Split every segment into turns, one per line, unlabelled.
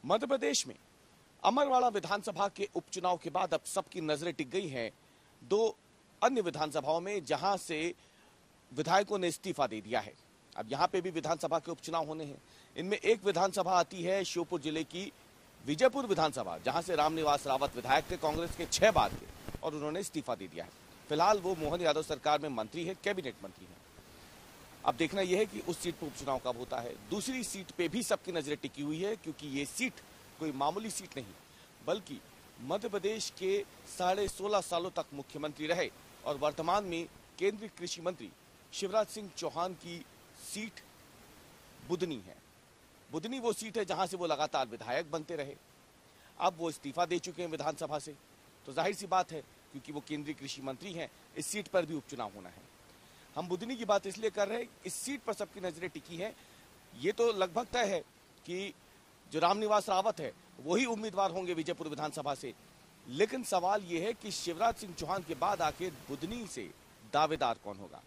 मध्य प्रदेश में अमरवाड़ा विधानसभा के उपचुनाव के बाद अब सबकी नजरें टिक गई हैं दो अन्य विधानसभाओं में, जहां से विधायकों ने इस्तीफा दे दिया है। अब यहां पे भी विधानसभा के उपचुनाव होने हैं। इनमें एक विधानसभा आती है श्योपुर जिले की विजयपुर विधानसभा, जहां से रामनिवास रावत विधायक थे कांग्रेस के 6 बार के, और उन्होंने इस्तीफा दे दिया है। फिलहाल वो मोहन यादव सरकार में मंत्री है, कैबिनेट मंत्री है। अब देखना यह है कि उस सीट पर उपचुनाव कब होता है। दूसरी सीट पे भी सबकी नजरें टिकी हुई है, क्योंकि ये सीट कोई मामूली सीट नहीं, बल्कि मध्य प्रदेश के 16.5 सालों तक मुख्यमंत्री रहे और वर्तमान में केंद्रीय कृषि मंत्री शिवराज सिंह चौहान की सीट बुधनी है। बुधनी वो सीट है जहां से वो लगातार विधायक बनते रहे। अब वो इस्तीफा दे चुके हैं विधानसभा से, तो जाहिर सी बात है क्योंकि वो केंद्रीय कृषि मंत्री हैं, इस सीट पर भी उपचुनाव होना है। हम बुधनी की बात इसलिए कर रहे हैं, इस सीट पर सबकी नजरें टिकी हैं। ये तो लगभग तय है कि जो रामनिवास रावत है वही उम्मीदवार होंगे विजयपुर विधानसभा से, लेकिन सवाल ये है कि शिवराज सिंह चौहान के बाद आखिर बुधनी से दावेदार कौन होगा,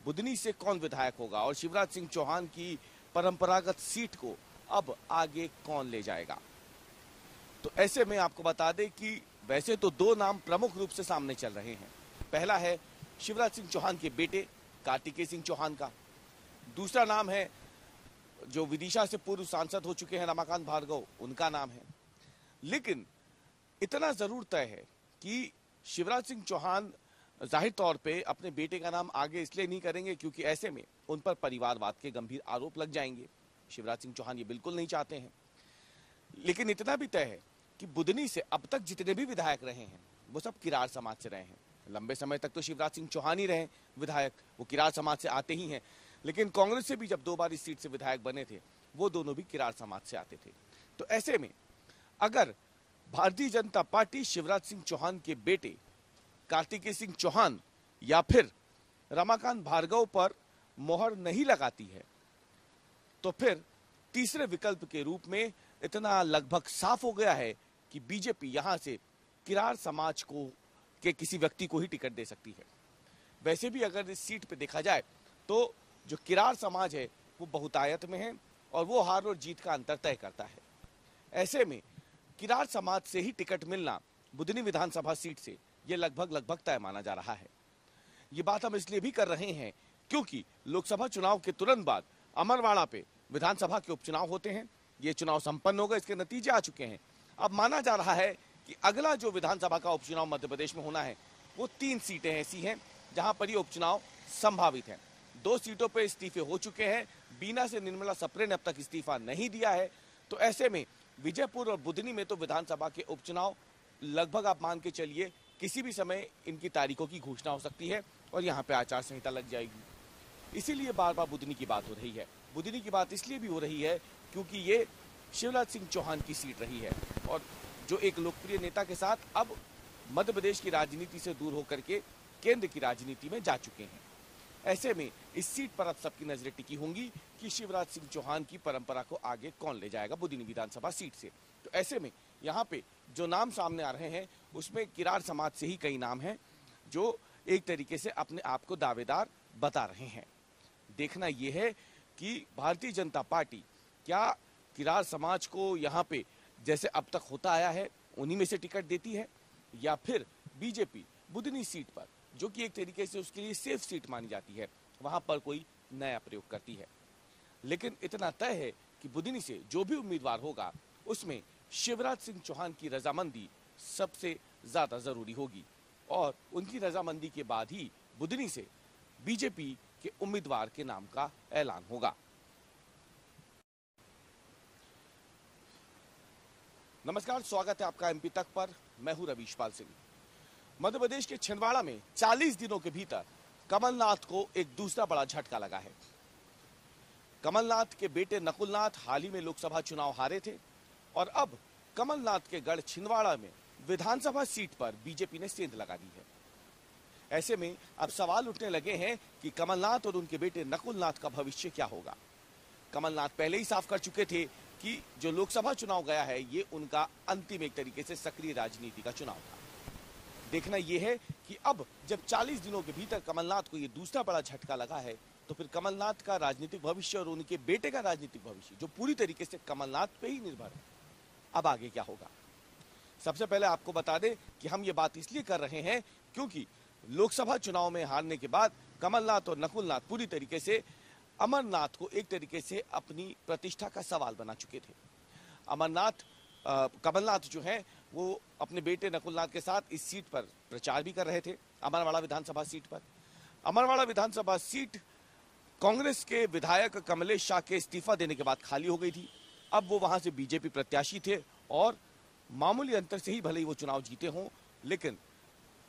बुधनी से कौन विधायक होगा, और शिवराज सिंह चौहान की परंपरागत सीट को अब आगे कौन ले जाएगा। तो ऐसे में आपको बता दें कि वैसे तो दो नाम प्रमुख रूप से सामने चल रहे हैं। पहला है शिवराज सिंह चौहान के बेटे कार्तिकेय सिंह चौहान का, दूसरा नाम है जो विदिशा से पूर्व सांसद हो चुके हैं रमाकांत भार्गव, उनका नाम है। लेकिन इतना जरूर तय है कि शिवराज सिंह चौहान जाहिर तौर पे अपने बेटे का नाम आगे इसलिए नहीं करेंगे क्योंकि ऐसे में उन पर परिवारवाद के गंभीर आरोप लग जाएंगे। शिवराज सिंह चौहान ये बिल्कुल नहीं चाहते हैं। लेकिन इतना भी तय है कि बुधनी से अब तक जितने भी विधायक रहे हैं वो सब किरार समाज से रहे हैं। लंबे समय तक तो शिवराज सिंह चौहान ही रहे विधायक, वो किरार समाज से आते ही हैं। लेकिन कांग्रेस से भी जब 2 बार इस सीट से विधायक बने थे, वो दोनों भी किरार समाज से आते थे। तो ऐसे में अगर भारतीय जनता पार्टी शिवराज सिंह चौहान के बेटे कार्तिकेय सिंह चौहान या फिर रमाकांत भार्गव पर मोहर नहीं लगाती है, तो फिर तीसरे विकल्प के रूप में इतना लगभग साफ हो गया है कि बीजेपी यहां से किरार समाज को के किसी व्यक्ति को ही टिकट दे सकती है। वैसे भी अगर इस सीट पे देखा जाए तो जो किरार समाज है वो बहुतायत में है और वो हार और जीत का अंतर तय करता है। ऐसे में किरार समाज से ही टिकट मिलना बुधनी विधानसभा सीट से ये लगभग तय माना जा रहा है। ये बात हम इसलिए भी कर रहे हैं क्योंकि लोकसभा चुनाव के तुरंत बाद अमरवाड़ा पे विधानसभा के उपचुनाव होते हैं। ये चुनाव संपन्न हो गए, इसके नतीजे आ चुके हैं। अब माना जा रहा है कि अगला जो विधानसभा का उपचुनाव मध्य प्रदेश में होना है वो 3 सीटें ऐसी हैं जहां पर ये उपचुनाव संभावित है। 2 सीटों पर इस्तीफे हो चुके हैं। बीना से निर्मला सप्रे ने अब तक इस्तीफा नहीं दिया है। तो ऐसे में विजयपुर और बुधनी में तो विधानसभा के उपचुनाव लगभग आप मान के चलिए किसी भी समय इनकी तारीखों की घोषणा हो सकती है और यहाँ पे आचार संहिता लग जाएगी। इसीलिए बार बार बुधनी की बात हो रही है। बुधनी की बात इसलिए भी हो रही है क्योंकि ये शिवराज सिंह चौहान की सीट रही है और जो एक लोकप्रिय नेता के साथ अब मध्य प्रदेश की राजनीति से दूर होकर के केंद्र की राजनीति में जा चुके हैं। ऐसे में इस सीट पर अब सबकी नजरें टिकी होंगी कि शिवराज सिंह चौहान की परंपरा को आगे कौन ले जाएगा बुधनी विधानसभा सीट से। तो ऐसे में यहाँ पे जो नाम सामने आ रहे हैं उसमें किरार समाज से ही कई नाम हैं जो एक तरीके से अपने आप को दावेदार बता रहे हैं। देखना यह है कि भारतीय जनता पार्टी क्या किरार समाज को यहाँ पे जैसे अब तक होता आया है उन्हीं में से टिकट देती है या फिर बीजेपी बुधनी सीट पर, जो कि एक तरीके से उसके लिए सेफ सीट मानी जाती है, वहां पर कोई नया प्रयोग करती है। लेकिन इतना तय है कि बुधनी से जो भी उम्मीदवार होगा उसमें शिवराज सिंह चौहान की रजामंदी सबसे ज्यादा जरूरी होगी और उनकी रजामंदी के बाद ही बुधनी से बीजेपी के उम्मीदवार के नाम का ऐलान होगा। नमस्कार, स्वागत है आपका एमपी तक पर। मैं हूं रवीशपाल सिंह। मध्य प्रदेश के छिंदवाड़ा में 40 दिनों के भीतर कमलनाथ को एक दूसरा बड़ा झटका लगा है। कमलनाथ के बेटे नकुलनाथ हाल ही में लोकसभा चुनाव हारे थे और अब कमलनाथ के गढ़ छिंदवाड़ा में विधानसभा सीट पर बीजेपी ने सेंध लगा दी है। ऐसे में अब सवाल उठने लगे हैं कि कमलनाथ और उनके बेटे नकुलनाथ का भविष्य क्या होगा। कमलनाथ पहले ही साफ कर चुके थे कि जो लोकसभा चुनाव गया है ये उनका अंतिम एक तरीके से सक्रिय राजनीति का चुनाव था। देखना यह है कि अब जब 40 दिनों के भीतर कमलनाथ को ये दूसरा बड़ा झटका लगा है तो फिर कमलनाथ का राजनीतिक भविष्य और उनके बेटे का राजनीतिक भविष्य, जो पूरी तरीके से कमलनाथ पे ही निर्भर है, अब आगे क्या होगा। सबसे पहले आपको बता दें कि हम ये बात इसलिए कर रहे हैं क्योंकि लोकसभा चुनाव में हारने के बाद कमलनाथ और नकुलनाथ पूरी तरीके से अमरनाथ को एक तरीके से अपनी प्रतिष्ठा का सवाल बना चुके थे। कमलनाथ जो है वो अपने बेटे नकुलनाथ के साथ इस सीट पर प्रचार भी कर रहे थे, अमरवाड़ा विधानसभा सीट पर। अमरवाड़ा विधानसभा सीट कांग्रेस के विधायक कमलेश शाह के इस्तीफा देने के बाद खाली हो गई थी। अब वो वहां से बीजेपी प्रत्याशी थे और मामूली अंतर से ही भले ही वो चुनाव जीते हों, लेकिन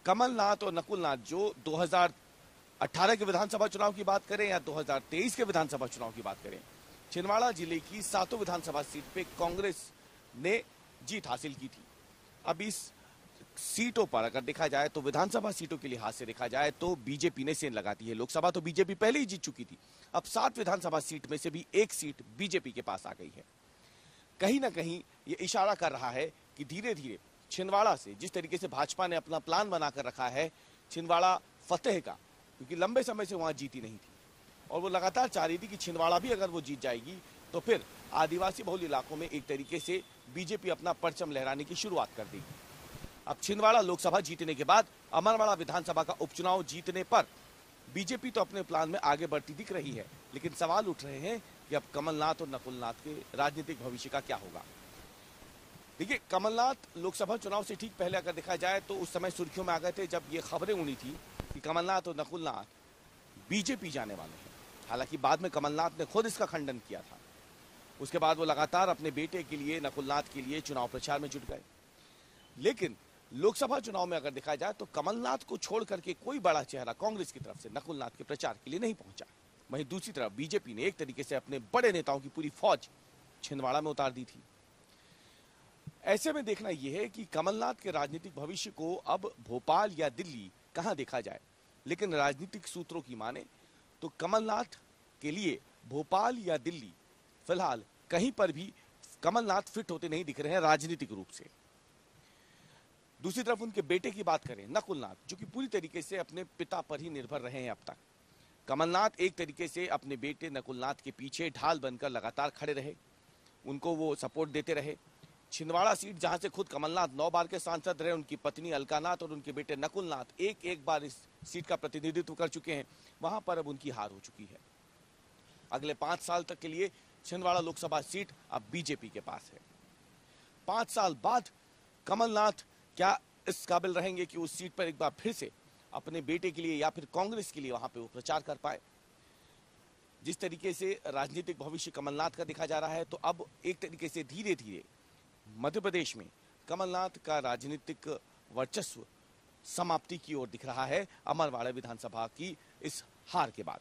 कमलनाथ और नकुलनाथ जो 2018 के विधानसभा चुनाव की बात करें या 2023 के विधानसभा चुनाव की बात करें, छिंदवाड़ा जिले की 7 विधानसभा सीट पे कांग्रेस ने जीत हासिल की थी। अब इस सीटों पर अगर देखा जाए तो विधानसभा सीटों के लिहाज से देखा जाए तो बीजेपी ने सेंध लगा दी है। लोकसभा तो बीजेपी पहले ही जीत चुकी थी, अब 7 विधानसभा सीट में से भी एक सीट बीजेपी के पास आ गई है। कहीं ना कहीं ये इशारा कर रहा है कि धीरे धीरे छिंदवाड़ा से, जिस तरीके से भाजपा ने अपना प्लान बनाकर रखा है छिंदवाड़ा फतेह का, क्योंकि लंबे समय से वहां जीती नहीं थी और वो लगातार चाह रही थी कि छिंदवाड़ा भी अगर वो जीत जाएगी तो फिर आदिवासी बहुल इलाकों में एक तरीके से बीजेपी अपना परचम लहराने की शुरुआत कर देगी। अब छिंदवाड़ा लोकसभा जीतने के बाद अमरवाड़ा विधानसभा का उपचुनाव जीतने पर बीजेपी तो अपने प्लान में आगे बढ़ती दिख रही है, लेकिन सवाल उठ रहे हैं कि अब कमलनाथ और नकुलनाथ के राजनीतिक भविष्य का क्या होगा। देखिए, कमलनाथ लोकसभा चुनाव से ठीक पहले अगर देखा जाए तो उस समय सुर्खियों में आ गए थे जब ये खबरें उड़ी थी कि कमलनाथ और नकुलनाथ बीजेपी जाने वाले हैं। हालांकि बाद में कमलनाथ ने खुद इसका खंडन किया था। उसके बाद वो लगातार अपने बेटे के लिए, नकुलनाथ के लिए चुनाव प्रचार में जुट गए। लेकिन लोकसभा चुनाव में अगर देखा जाए तो कमलनाथ को छोड़ करके कोई बड़ा चेहरा कांग्रेस की तरफ से नकुलनाथ के प्रचार के लिए नहीं पहुंचा। वहीं दूसरी तरफ बीजेपी ने एक तरीके से अपने बड़े नेताओं की पूरी फौज छिंदवाड़ा में उतार दी थी। ऐसे में देखना यह है कि कमलनाथ के राजनीतिक भविष्य को अब भोपाल या दिल्ली कहां देखा जाए, लेकिन राजनीतिक सूत्रों की माने तो कमलनाथ के लिए भोपाल या दिल्ली फिलहाल कहीं पर भी कमलनाथ फिट होते नहीं दिख रहे हैं राजनीतिक रूप से। दूसरी तरफ उनके बेटे की बात करें नकुलनाथ, जो कि पूरी तरीके से अपने पिता पर ही निर्भर रहे हैं अब तक। कमलनाथ एक तरीके से अपने बेटे नकुलनाथ के पीछे ढाल बनकर लगातार खड़े रहे, उनको वो सपोर्ट देते रहे। छिंदवाड़ा सीट जहां से खुद कमलनाथ 9 बार के सांसद रहे, उनकी पत्नी अलकानाथ और उनके बेटे नकुलनाथ एक बार इस सीट का प्रतिनिधित्व कर चुके हैं, वहां पर अब उनकी हार हो चुकी है। अगले 5 साल तक के लिए छिंदवाड़ा लोकसभा सीट अब बीजेपी के पास है। 5 साल बाद कमलनाथ क्या इस काबिल रहेंगे कि उस सीट पर एक बार फिर से अपने बेटे के लिए या फिर कांग्रेस के लिए वहां पे वो प्रचार कर पाए। जिस तरीके से राजनीतिक भविष्य कमलनाथ का देखा जा रहा है, तो अब एक तरीके से धीरे धीरे मध्य प्रदेश में कमलनाथ का राजनीतिक वर्चस्व समाप्ति की ओर दिख रहा है अमरवाड़ा विधानसभा की इस हार के बाद।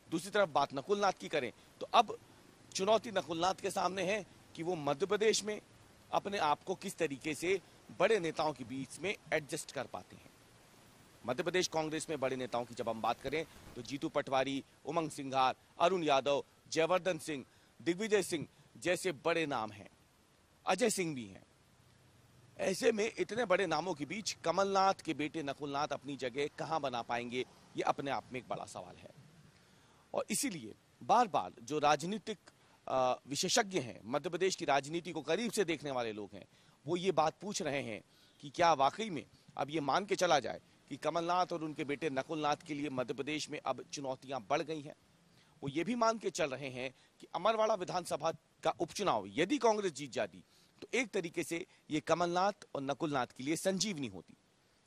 दूसरी तरफ बात नकुलनाथ की करें तो अब चुनौती नकुलनाथ के सामने है कि वो मध्य प्रदेश में अपने आप को किस तरीके से बड़े नेताओं के बीच में एडजस्ट कर पाते हैं। मध्य प्रदेश कांग्रेस में बड़े नेताओं की जब हम बात करें तो जीतू पटवारी, उमंग सिंघार, अरुण यादव, जयवर्धन सिंह, दिग्विजय सिंह जैसे बड़े नाम हैं, अजय सिंह भी हैं। ऐसे में इतने बड़े नामों के बीच कमलनाथ के बेटे नकुलनाथ अपनी जगह कहां बना पाएंगे, ये अपने आप में एक बड़ा सवाल है। और इसीलिए बार बार जो राजनीतिक विशेषज्ञ हैं, मध्य प्रदेश की राजनीति को करीब से देखने वाले लोग हैं, वो ये बात पूछ रहे हैं कि क्या वाकई में अब ये मान के चला जाए कि कमलनाथ और उनके बेटे नकुलनाथ के लिए मध्य प्रदेश में अब चुनौतियां बढ़ गई हैं। वो ये भी मान के चल रहे हैं कि अमरवाड़ा विधानसभा का उपचुनाव यदि कांग्रेस जीत जाती तो एक तरीके से ये कमलनाथ और नकुलनाथ के लिए संजीवनी होती।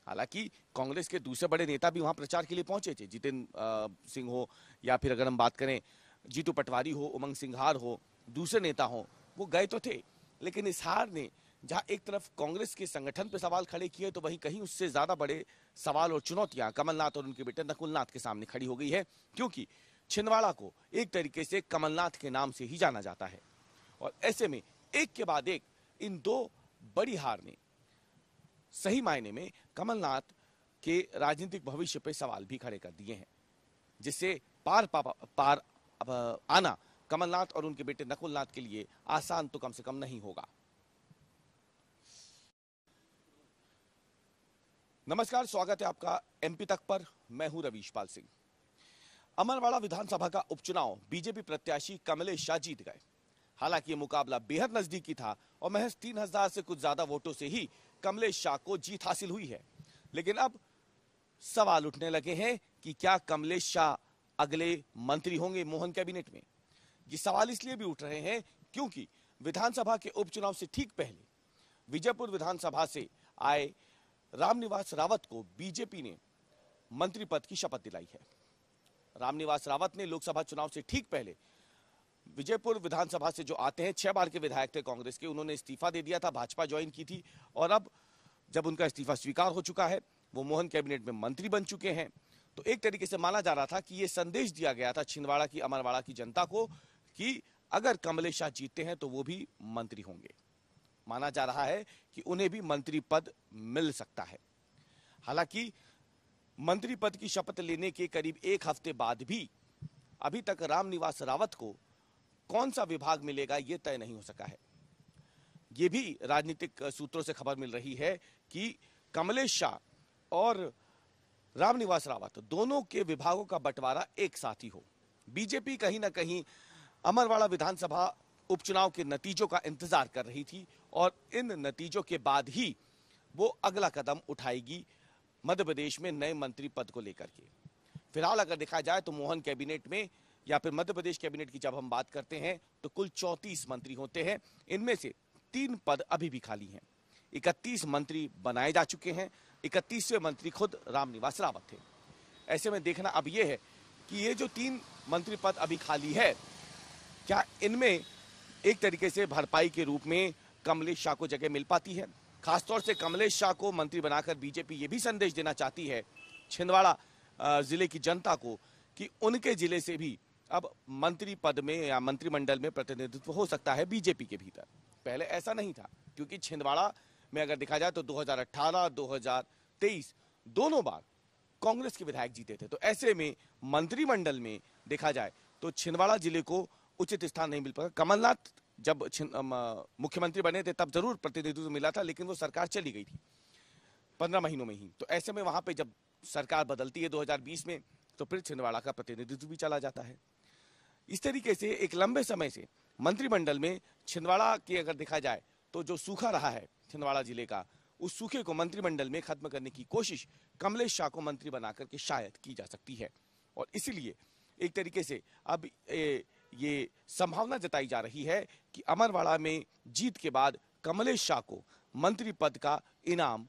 हालांकि कांग्रेस के दूसरे बड़े नेता भी वहां प्रचार के लिए पहुंचे थे, जितेंद्र सिंह हो या फिर अगर हम बात करें जीतू पटवारी हो, उमंग सिंघार हो, दूसरे नेता हो, वो गए तो थे। लेकिन इस हार ने जहां एक तरफ कांग्रेस के संगठन पे सवाल खड़े किए, तो वहीं कहीं उससे ज्यादा बड़े सवाल और चुनौतियां कमलनाथ और उनके बेटे नकुलनाथ के सामने खड़ी हो गई है, क्योंकि छिंदवाड़ा को एक तरीके से कमलनाथ के नाम से ही जाना जाता है। और ऐसे में एक के बाद एक इन दो बड़ी हार ने सही मायने में कमलनाथ के राजनीतिक भविष्य पे सवाल भी खड़े कर दिए हैं, जिससे पार आना कमलनाथ और उनके बेटे नकुलनाथ के लिए आसान तो कम से कम नहीं होगा। नमस्कार, स्वागत है आपका एमपी तक पर। मैं हूं रवीशपाल सिंह। अमरवाड़ा विधानसभा का उपचुनाव बीजेपी प्रत्याशी कमलेश शाह जीत गए। हालांकि ये मुकाबला बेहद नजदीकी था और महज 3000 से कुछ ज्यादा वोटों से ही कमलेश शाह को जीत हासिल हुई है। लेकिन अब सवाल उठने लगे हैं कि क्या कमलेश शाह अगले मंत्री होंगे मोहन कैबिनेट में। ये सवाल इसलिए भी उठ रहे हैं क्योंकि विधानसभा के उपचुनाव से ठीक पहले विजयपुर विधानसभा से आए रामनिवास रावत को बीजेपी ने मंत्री पद की शपथ दिलाई है। रामनिवास रावत ने लोकसभा चुनाव से ठीक पहले विजयपुर विधानसभा से जो आते हैं, 6 बार के विधायक थे कांग्रेस के, उन्होंने इस्तीफा दे दिया था, भाजपा ज्वाइन की थी और अब जब उनका इस्तीफा स्वीकार हो चुका है, वो मोहन कैबिनेट में मंत्री बन चुके हैं। तो एक तरीके से माना जा रहा था कि ये संदेश दिया गया था छिंदवाड़ा की, अमरवाड़ा की जनता को कि अगर कमलेश शाह जीतते हैं तो वो भी मंत्री होंगे। माना जा रहा है कि उन्हें भी मंत्री पद मिल सकता है। हालांकि मंत्री पद की शपथ लेने के करीब 1 हफ्ते बाद भी अभी तक रामनिवास रावत को कौन सा विभाग मिलेगा यह तय नहीं हो सका है। यह भी राजनीतिक सूत्रों से खबर मिल रही है कि कमलेश शाह और रामनिवास रावत दोनों के विभागों का बंटवारा एक साथ ही हो। बीजेपी कहीं ना कहीं अमरवाड़ा विधानसभा उपचुनाव के नतीजों का इंतजार कर रही थी और इन नतीजों के बाद ही वो अगला कदम उठाएगी मध्य प्रदेश में नए मंत्री पद को लेकर के। फिलहाल अगर देखा जाए तो मोहन कैबिनेट में या फिर मध्य प्रदेश कैबिनेट की जब हम बात करते हैं तो कुल 34 मंत्री होते हैं। इनमें से 3 पद अभी भी खाली हैं। 31 मंत्री बनाए जा चुके हैं। 31वें मंत्री खुद रामनिवास रावत थे। ऐसे में देखना अब यह है कि ये जो 3 मंत्री पद अभी खाली है, क्या इनमें एक तरीके से भरपाई के रूप में कमलेश शाह को जगह मिल पाती है। खासतौर से कमलेश शाह को मंत्री बनाकर बीजेपी ये भी संदेश देना चाहती है छिंदवाड़ा जिले की जनता को कि उनके जिले से भी अब मंत्री पद में या मंत्रिमंडल में प्रतिनिधित्व हो सकता है बीजेपी के भीतर। पहले ऐसा नहीं था क्योंकि छिंदवाड़ा में अगर देखा जाए तो 2018, 2023 दोनों बार कांग्रेस के विधायक जीते थे। तो ऐसे में मंत्रिमंडल में देखा जाए तो छिंदवाड़ा जिले को उचित स्थान नहीं मिल पाया। कमलनाथ जब मुख्यमंत्री बने थे तब जरूर प्रतिनिधित्व मिला था, लेकिन वो सरकार चली गई थी 15 महीनों में ही। तो ऐसे में वहां पे जब सरकार बदलती है 2020 में तो फिर छिंदवाड़ा का प्रतिनिधित्व भी चला जाता है। इस तरीके से एक लंबे समय से मंत्रिमंडल में छिंदवाड़ा की अगर देखा जाए तो जो सूखा रहा है छिंदवाड़ा जिले का, उस सूखे को मंत्रिमंडल में खत्म करने की कोशिश कमलेश शाह को मंत्री बनाकर के शायद की जा सकती है। और इसीलिए एक तरीके से अब ये संभावना जताई जा रही है कि अमरवाड़ा में जीत के बाद कमलेश शाह को मंत्री पद का इनाम